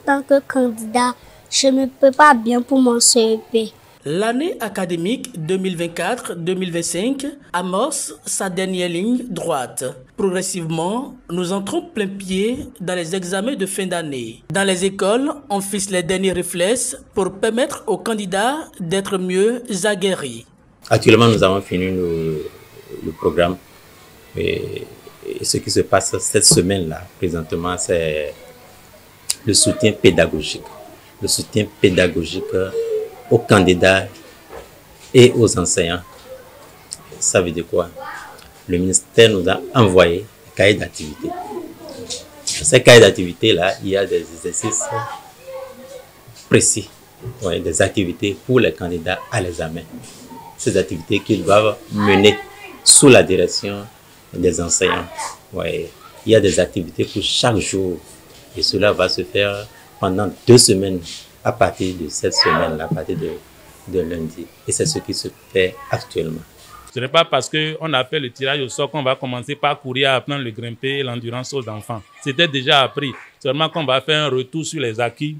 tant que candidat, je me prépare bien pour mon CEP. L'année académique 2024-2025 amorce sa dernière ligne droite. Progressivement, nous entrons plein pied dans les examens de fin d'année. Dans les écoles, on fixe les derniers réflexes pour permettre aux candidats d'être mieux aguerris. Actuellement, nous avons fini le programme. Et ce qui se passe cette semaine-là, présentement, c'est le soutien pédagogique. Le soutien pédagogique aux candidats et aux enseignants. Ça veut dire quoi? Le ministère nous a envoyé des cahiers d'activité. Dans ces cahiers d'activité-là, il y a des exercices précis, des activités pour les candidats à l'examen. Ces activités qu'ils doivent mener sous la direction des enseignants. Il y a des activités pour chaque jour et cela va se faire pendant 2 semaines. À partir de cette semaine-là, à partir de lundi. Et c'est ce qui se fait actuellement. Ce n'est pas parce qu'on a fait le tirage au sort qu'on va commencer par courir à apprendre le grimper et l'endurance aux enfants. C'était déjà appris. Seulement qu'on va faire un retour sur les acquis,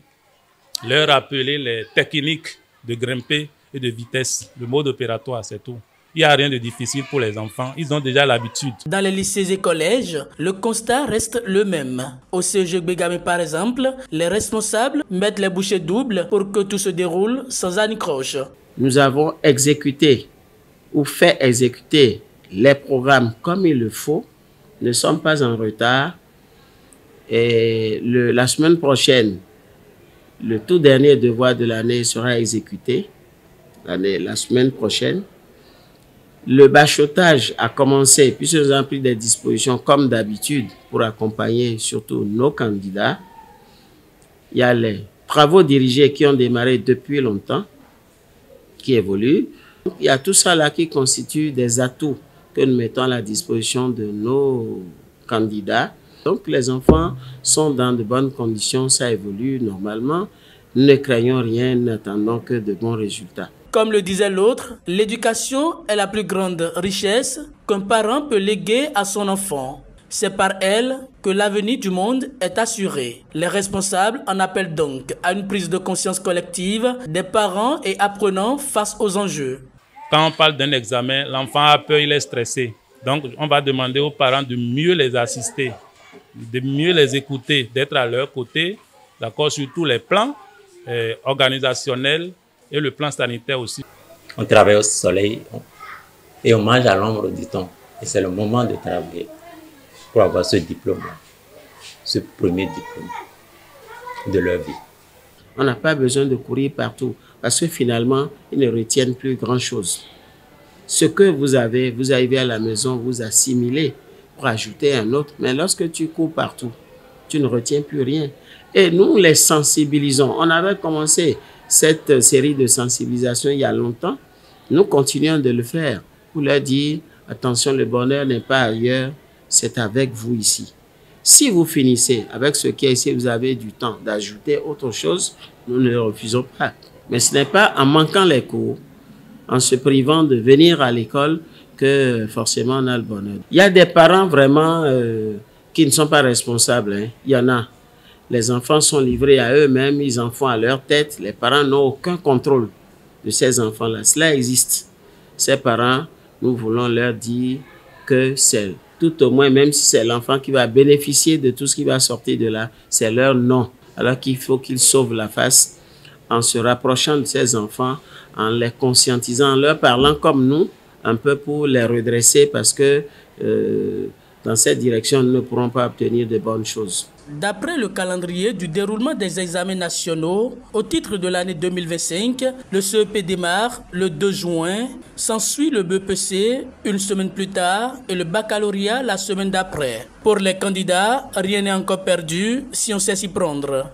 leur rappeler les techniques de grimper et de vitesse, le mode opératoire, c'est tout. Il n'y a rien de difficile pour les enfants, ils ont déjà l'habitude. Dans les lycées et collèges, le constat reste le même. Au CEG Gbegame par exemple, les responsables mettent les bouchées doubles pour que tout se déroule sans anicroche. Nous avons exécuté ou fait exécuter les programmes comme il le faut. Nous ne sommes pas en retard. Et la semaine prochaine, le tout dernier devoir de l'année sera exécuté. La semaine prochaine. Le bachotage a commencé, puisque nous avons pris des dispositions comme d'habitude pour accompagner surtout nos candidats. Il y a les travaux dirigés qui ont démarré depuis longtemps, qui évoluent. Il y a tout ça là qui constitue des atouts que nous mettons à la disposition de nos candidats. Donc les enfants sont dans de bonnes conditions, ça évolue normalement. Nous ne craignons rien, n'attendons que de bons résultats. Comme le disait l'autre, l'éducation est la plus grande richesse qu'un parent peut léguer à son enfant. C'est par elle que l'avenir du monde est assuré. Les responsables en appellent donc à une prise de conscience collective des parents et apprenants face aux enjeux. Quand on parle d'un examen, l'enfant a peur, il est stressé. Donc on va demander aux parents de mieux les assister, de mieux les écouter, d'être à leur côté, d'accord, sur tous les plans organisationnels, et le plan sanitaire aussi. On travaille au soleil et on mange à l'ombre, dit-on. Et c'est le moment de travailler pour avoir ce diplôme-là, ce premier diplôme de leur vie. On n'a pas besoin de courir partout parce que finalement, ils ne retiennent plus grand-chose. Ce que vous arrivez à la maison, vous assimilez pour ajouter un autre. Mais lorsque tu cours partout, tu ne retiens plus rien. Et nous les sensibilisons. On avait commencé cette série de sensibilisation il y a longtemps. Nous continuons de le faire pour leur dire attention, le bonheur n'est pas ailleurs, c'est avec vous ici. Si vous finissez avec ce qui est ici, vous avez du temps d'ajouter autre chose, nous ne le refusons pas. Mais ce n'est pas en manquant les cours, en se privant de venir à l'école que forcément on a le bonheur. Il y a des parents vraiment qui ne sont pas responsables, hein. Il y en a. Les enfants sont livrés à eux-mêmes, ils en font à leur tête. Les parents n'ont aucun contrôle de ces enfants-là. Cela existe. Ces parents, nous voulons leur dire que c'est tout au moins, même si c'est l'enfant qui va bénéficier de tout ce qui va sortir de là, c'est leur nom. Alors qu'il faut qu'ils sauvent la face en se rapprochant de ces enfants, en les conscientisant, en leur parlant comme nous, un peu pour les redresser parce que dans cette direction, nous ne pourrons pas obtenir de bonnes choses. D'après le calendrier du déroulement des examens nationaux, au titre de l'année 2025, le CEP démarre le 2 juin, s'ensuit le BEPC une semaine plus tard et le baccalauréat la semaine d'après. Pour les candidats, rien n'est encore perdu si on sait s'y prendre.